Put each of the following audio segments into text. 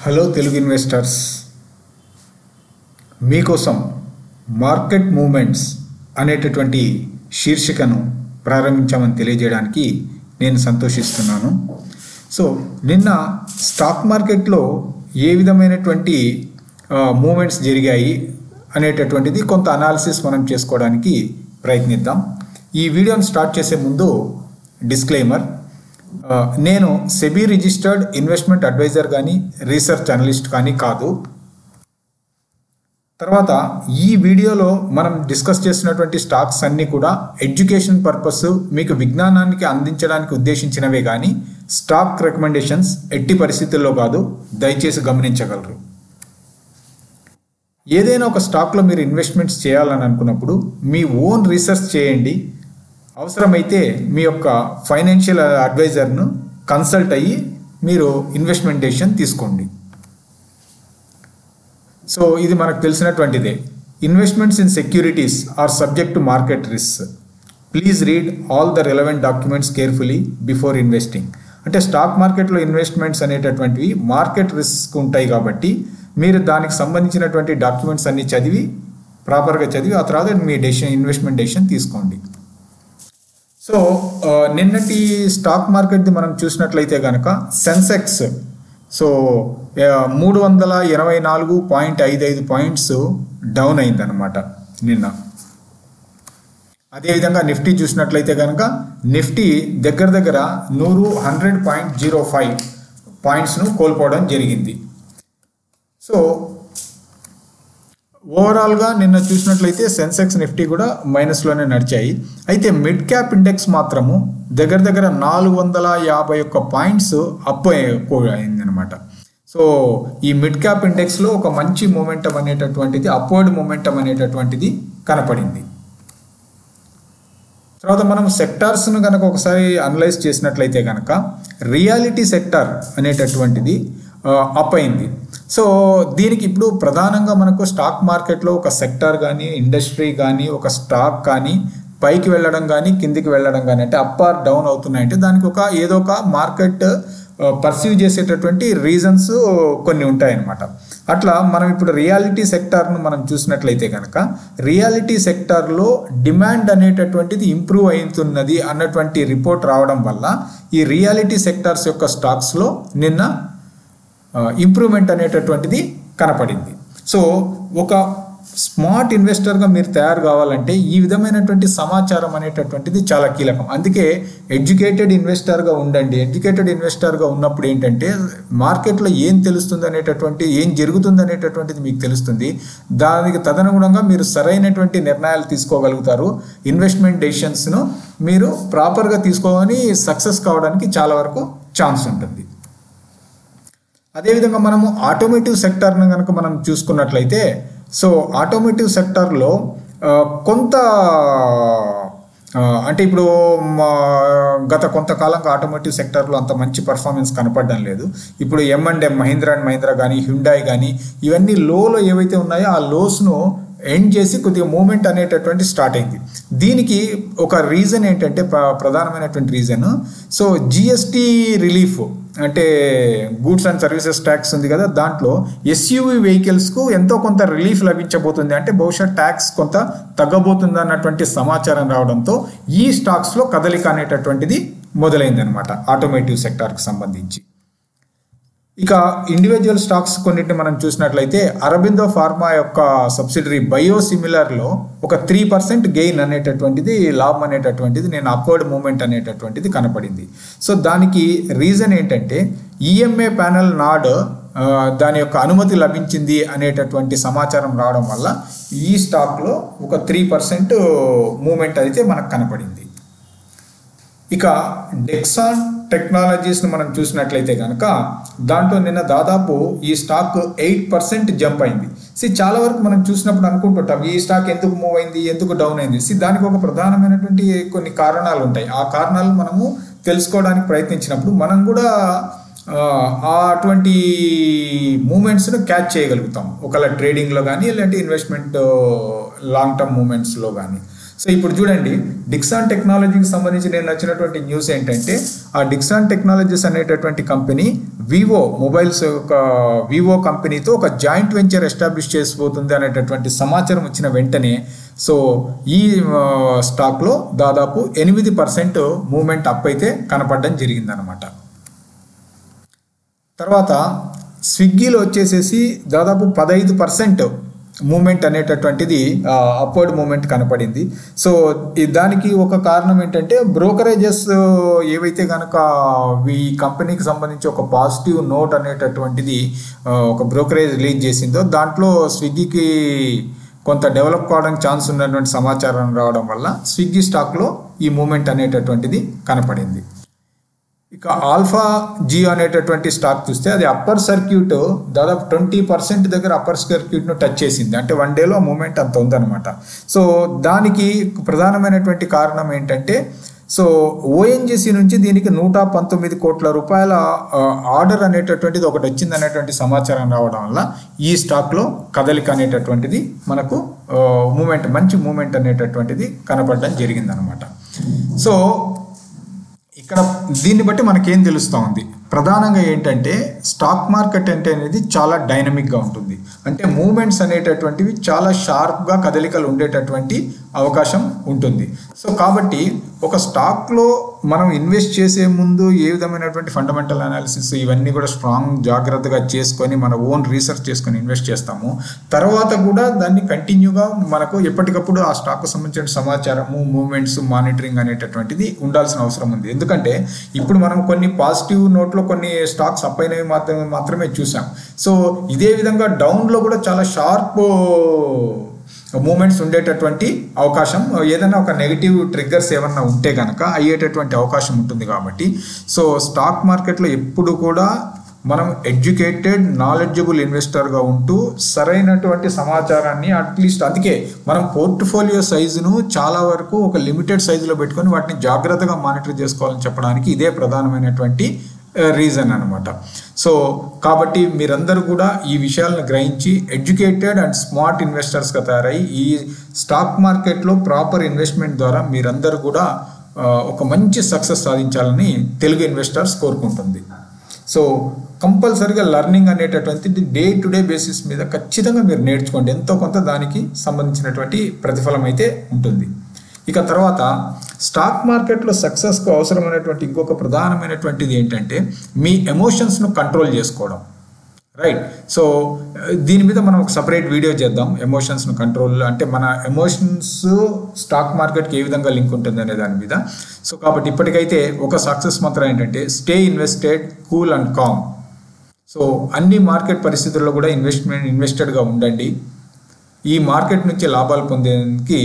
Hello Telugu investors, మీకోసం market moments అనేటటువంటి శీర్షికను ప్రారంభించామని తెలియజేయడానికి నేను సంతోషిస్తున్నాను. సో నిన్న స్టాక్ మార్కెట్లో ఏ విధమైనటువంటి మూమెంట్స్ జరిగాయి అనేటటువంటిది కొంత అనాలిసిస్ మనం చేసుకోవడానికి ప్రయత్నిద్దాం. ఈ వీడియోని స్టార్ట్ చేసే ముందు డిస్క్లైమర్, నేను సెబీ రిజిస్టర్డ్ ఇన్వెస్ట్మెంట్ అడ్వైజర్ కానీ రీసెర్చ్ అనలిస్ట్ కానీ కాదు. తర్వాత ఈ వీడియోలో మనం డిస్కస్ చేసినటువంటి స్టాక్స్ అన్నీ కూడా ఎడ్యుకేషన్ పర్పస్ మీకు విజ్ఞానానికి అందించడానికి ఉద్దేశించినవే కానీ స్టాక్ రికమెండేషన్స్ ఎట్టి పరిస్థితుల్లో కాదు, దయచేసి గమనించగలరు. ఏదైనా ఒక స్టాక్లో మీరు ఇన్వెస్ట్మెంట్స్ చేయాలని అనుకున్నప్పుడు మీ ఓన్ రీసెర్చ్ చేయండి. అవసరమైతే మీ యొక్క ఫైనాన్షియల్ అడ్వైజర్ను కన్సల్ట్ అయ్యి మీరు ఇన్వెస్ట్మెంట్ డెసిషన్ తీసుకోండి. సో ఇది మనకు తెలిసినటువంటిదే. Investments in securities are subject to market risk. Please read all the relevant documents carefully before investing. అంటే స్టాక్ మార్కెట్లో ఇన్వెస్ట్మెంట్స్ అనేటటువంటివి మార్కెట్ రిస్క్ ఉంటాయి కాబట్టి మీరు దానికి సంబంధించినటువంటి డాక్యుమెంట్స్ అన్ని చదివి ప్రాపర్గా చదివి ఆ తర్వాత మీ ఇన్వెస్ట్మెంట్ డెసిషన్ తీసుకోండి. సో నిన్నటి స్టాక్ మార్కెట్ది మనం చూసినట్లయితే కనుక సెన్సెక్స్ 384.55 పాయింట్స్ డౌన్ అయిందనమాట నిన్న. అదేవిధంగా నిఫ్టీ చూసినట్లయితే కనుక నిఫ్టీ దగ్గర 100.05 పాయింట్స్ను కోల్పోవడం జరిగింది. సో ఓవరాల్గా నిన్న చూసినట్లయితే సెన్సెక్స్ నిఫ్టీ కూడా మైనస్లోనే నడిచాయి. అయితే మిడ్ క్యాప్ ఇండెక్స్ మాత్రము దగ్గర 451 పాయింట్స్ అప్ అయిందనమాట. సో ఈ మిడ్ క్యాప్ ఇండెక్స్లో ఒక మంచి మూమెంటం అనేటటువంటిది, అప్వర్డ్ మూమెంటం అనేటటువంటిది కనపడింది. తర్వాత మనం సెక్టార్స్ను కనుక ఒకసారి అనలైజ్ చేసినట్లయితే కనుక రియాలిటీ సెక్టార్ అనేటటువంటిది అప్ అయింది. సో దీనికి ఇప్పుడు ప్రధానంగా మనకు స్టాక్ మార్కెట్లో ఒక సెక్టార్ కానీ ఇండస్ట్రీ కానీ ఒక స్టాక్ కానీ పైకి వెళ్ళడం కానీ కిందికి వెళ్ళడం కానీ అంటే అప్ ఆర్ డౌన్ అవుతున్నాయంటే దానికి ఏదో ఒక మార్కెట్ పర్సీవ్ చేసేటటువంటి రీజన్స్ కొన్ని ఉంటాయన్నమాట. అట్లా మనం ఇప్పుడు రియాలిటీ సెక్టార్ను మనం చూసినట్లయితే కనుక రియాలిటీ సెక్టార్లో డిమాండ్ అనేటటువంటిది ఇంప్రూవ్ అవుతున్నది అన్నటువంటి రిపోర్ట్ రావడం వల్ల ఈ రియాలిటీ సెక్టార్స్ యొక్క స్టాక్స్లో నిన్న ఇంప్రూవ్మెంట్ అనేటటువంటిది కనపడింది. సో ఒక స్మార్ట్ ఇన్వెస్టర్గా మీరు తయారు కావాలంటే ఈ విధమైనటువంటి సమాచారం అనేటటువంటిది చాలా కీలకం. అందుకే ఎడ్యుకేటెడ్ ఇన్వెస్టర్గా ఉండండి. ఎడ్యుకేటెడ్ ఇన్వెస్టర్గా ఉన్నప్పుడు ఏంటంటే మార్కెట్లో ఏం తెలుస్తుంది అనేటటువంటి, ఏం జరుగుతుంది అనేటటువంటిది మీకు తెలుస్తుంది. దానికి తదనుగుణంగా మీరు సరైనటువంటి నిర్ణయాలు తీసుకోగలుగుతారు. ఇన్వెస్ట్మెంట్ డెసిషన్స్ను మీరు ప్రాపర్గా తీసుకొని సక్సెస్ కావడానికి చాలా వరకు ఛాన్స్ ఉంటుంది. అదేవిధంగా మనము ఆటోమేటివ్ సెక్టార్ను కనుక మనం చూసుకున్నట్లయితే సో ఆటోమేటివ్ సెక్టార్లో కొంత అంటే ఇప్పుడు గత కొంతకాలంగా ఆటోమేటివ్ సెక్టార్లో అంత మంచి పర్ఫార్మెన్స్ కనపడడం లేదు. ఇప్పుడు M&M మహీంద్రా అండ్ మహీంద్రా కానీ హ్యుండాయ్ కానీ ఇవన్నీ లోలో ఏవైతే ఉన్నాయో ఆ లోస్ను ఎండ్ చేసి కొద్దిగా మూమెంట్ అనేటటువంటి స్టార్ట్ అయింది. దీనికి ఒక రీజన్ ఏంటంటే ప్రధానమైనటువంటి రీజన్ సో GST రిలీఫ్ అంటే గూడ్స్ అండ్ సర్వీసెస్ ట్యాక్స్ ఉంది కదా, దాంట్లో SUV వెహికల్స్కు ఎంతో కొంత రిలీఫ్ లభించబోతుంది. అంటే బహుశా ట్యాక్స్ కొంత తగ్గబోతుంది అన్నటువంటి సమాచారం రావడంతో ఈ స్టాక్స్లో కదలిక అనేటటువంటిది మొదలైందనమాట ఆటోమేటివ్ సెక్టార్కి సంబంధించి. ఇక ఇండివిజువల్ స్టాక్స్ కొన్నిటిని మనం చూసినట్లయితే అరబిందో ఫార్మా యొక్క సబ్సిడరీ బయోసిమిలర్లో ఒక 3% గెయిన్ అనేటటువంటిది, లాభం అనేటటువంటిది నేను అప్వర్డ్ మూమెంట్ అనేటటువంటిది కనపడింది. సో దానికి రీజన్ ఏంటంటే EMA ప్యానల్ నాడ్ దాని యొక్క అనుమతి లభించింది అనేటటువంటి సమాచారం రావడం వల్ల ఈ స్టాక్లో ఒక 3% మూమెంట్ అయితే మనకు కనపడింది. ఇక డెక్సాన్ టెక్నాలజీస్ని మనం చూసినట్లయితే కనుక దాంట్లో నిన్న దాదాపు ఈ స్టాక్ 8% జంప్ అయింది. చాలా వరకు మనం చూసినప్పుడు అనుకుంటుంటాం ఈ స్టాక్ ఎందుకు మూవ్ అయింది, ఎందుకు డౌన్ అయింది. దానికి ఒక ప్రధానమైనటువంటి కొన్ని కారణాలు ఉంటాయి. ఆ కారణాలు మనము తెలుసుకోవడానికి ప్రయత్నించినప్పుడు మనం కూడా అటువంటి మూమెంట్స్ను క్యాచ్ చేయగలుగుతాం, ఒకవేళ ట్రేడింగ్లో కానీ ఇలాంటి ఇన్వెస్ట్మెంట్ లాంగ్ టర్మ్ మూమెంట్స్లో కానీ. సో ఇప్పుడు చూడండి, డిక్సాన్ టెక్నాలజీకి సంబంధించి నేను నచ్చినటువంటి న్యూస్ ఏంటంటే, ఆ డిక్సాన్ టెక్నాలజీస్ అనేటటువంటి కంపెనీ వివో మొబైల్స్ వివో కంపెనీతో ఒక జాయింట్ వెంచర్ ఎస్టాబ్లిష్ చేసిపోతుంది అనేటటువంటి సమాచారం వచ్చిన వెంటనే సో ఈ స్టాక్లో దాదాపు 8% మూవ్మెంట్ అప్ అయితే కనపడడం జరిగిందనమాట. తర్వాత స్విగ్గీలో వచ్చేసేసి దాదాపు 15% మూమెంట్ అనేటటువంటిది అప్వర్డ్ మూమెంట్ కనపడింది. సో దానికి ఒక కారణం ఏంటంటే, బ్రోకరేజెస్ ఏవైతే కనుక ఈ కంపెనీకి సంబంధించి ఒక పాజిటివ్ నోట్ అనేటటువంటిది ఒక బ్రోకరేజ్ రిలీజ్ చేసిందో, దాంట్లో స్విగ్గీకి కొంత డెవలప్ కావడానికి ఛాన్స్ ఉన్నటువంటి సమాచారం రావడం వల్ల స్విగ్గీ స్టాక్లో ఈ మూమెంట్ అనేటటువంటిది కనపడింది. ఇక ఆల్ఫా జియో అనేటటువంటి స్టాక్ చూస్తే అది అప్పర్ సర్క్యూట్ దాదాపు 20% దగ్గర అప్పర్ సర్క్యూట్ను టచ్ చేసింది. అంటే 1 డేలో మూమెంట్ అంత ఉందన్నమాట. సో దానికి ప్రధానమైనటువంటి కారణం ఏంటంటే, సో ఓఎన్జీసీ నుంచి దీనికి 119 కోట్ల రూపాయల ఆర్డర్ అనేటటువంటిది ఒకటి వచ్చింది అనేటువంటి సమాచారం రావడం వల్ల ఈ స్టాక్లో కదలిక అనేటటువంటిది మనకు మూమెంట్, మంచి మూమెంట్ అనేటటువంటిది కనపడడం జరిగిందనమాట. సో ఇక్కడ దీన్ని బట్టి మనకేం తెలుస్తూ ఉంది, ప్రధానంగా ఏంటంటే స్టాక్ మార్కెట్ అంటే అనేది చాలా డైనమిక్గా ఉంటుంది. అంటే మూమెంట్స్ అనేటటువంటివి చాలా షార్ప్గా కదలికలు ఉండేటటువంటి అవకాశం ఉంటుంది. సో కాబట్టి ఒక స్టాక్లో మనం ఇన్వెస్ట్ చేసే ముందు ఏ విధమైనటువంటి ఫండమెంటల్ అనాలిసిస్ ఇవన్నీ కూడా స్ట్రాంగ్ జాగ్రత్తగా చేసుకొని మన ఓన్ రీసెర్చ్ చేసుకొని ఇన్వెస్ట్ చేస్తాము. తర్వాత కూడా దాన్ని కంటిన్యూగా మనకు ఎప్పటికప్పుడు ఆ స్టాక్కు సంబంధించిన సమాచారము, మూవ్మెంట్స్, మానిటరింగ్ అనేటటువంటిది ఉండాల్సిన అవసరం ఉంది. ఎందుకంటే ఇప్పుడు మనం కొన్ని పాజిటివ్ నోట్లో కొన్ని స్టాక్స్ అప్ అయినవి మాత్రమే చూసాం. సో ఇదే విధంగా డౌన్లో కూడా చాలా షార్ప్ మూమెంట్స్ ఉండేటటువంటి అవకాశం, ఏదైనా ఒక నెగిటివ్ ట్రిగ్గర్స్ ఏమన్నా ఉంటే కనుక అయ్యేటటువంటి అవకాశం ఉంటుంది. కాబట్టి సో స్టాక్ మార్కెట్లో ఎప్పుడు కూడా మనం ఎడ్యుకేటెడ్, నాలెడ్జబుల్ ఇన్వెస్టర్గా ఉంటూ సరైనటువంటి సమాచారాన్ని అట్లీస్ట్, అందుకే మనం పోర్ట్ఫోలియో సైజును చాలా వరకు ఒక లిమిటెడ్ సైజులో పెట్టుకొని వాటిని జాగ్రత్తగా మానిటర్ చేసుకోవాలని చెప్పడానికి ఇదే ప్రధానమైనటువంటి రీజన్ అనమాట. సో కాబట్టి మీరందరూ కూడా ఈ విషయాలను గ్రహించి ఎడ్యుకేటెడ్ అండ్ స్మార్ట్ ఇన్వెస్టర్స్గా తయారై ఈ స్టాక్ మార్కెట్లో ప్రాపర్ ఇన్వెస్ట్మెంట్ ద్వారా మీరందరూ కూడా ఒక మంచి సక్సెస్ సాధించాలని తెలుగు ఇన్వెస్టర్స్ కోరుకుంటుంది. సో కంపల్సరీగా లర్నింగ్ అనేటటువంటి డే టు డే బేసిస్ మీద ఖచ్చితంగా మీరు నేర్చుకోండి. ఎంతో కొంత దానికి సంబంధించినటువంటి ప్రతిఫలం అయితే ఉంటుంది. ఇక తర్వాత స్టాక్ మార్కెట్లో సక్సెస్కు అవసరమైనటువంటి ఇంకొక ప్రధానమైనటువంటిది ఏంటంటే మీ ఎమోషన్స్ను కంట్రోల్ చేసుకోవడం. రైట్. సో దీని మీద మనం ఒక సపరేట్ వీడియో చేద్దాం. ఎమోషన్స్ను కంట్రోల్ అంటే మన ఎమోషన్స్ స్టాక్ మార్కెట్కి ఏ విధంగా లింక్ ఉంటుంది అనే దాని మీద. సో కాబట్టి ఇప్పటికైతే ఒక సక్సెస్ మంత్రం ఏంటంటే stay invested, cool and calm. So అన్ని మార్కెట్ పరిస్థితుల్లో కూడా ఇన్వెస్టెడ్గా ఉండండి. ఈ మార్కెట్ నుంచి లాభాలు పొందేందుకు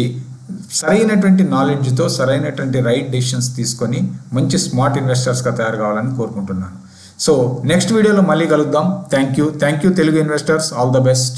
సరైనటువంటి నాలెడ్జ్తో సరైనటువంటి రైట్ డెసిషన్స్ తీసుకొని మంచి స్మార్ట్ ఇన్వెస్టర్స్గా తయారు కావాలని కోరుకుంటున్నాను. సో నెక్స్ట్ వీడియోలో మళ్ళీ కలుద్దాం. Thank you Telugu investors. All the best.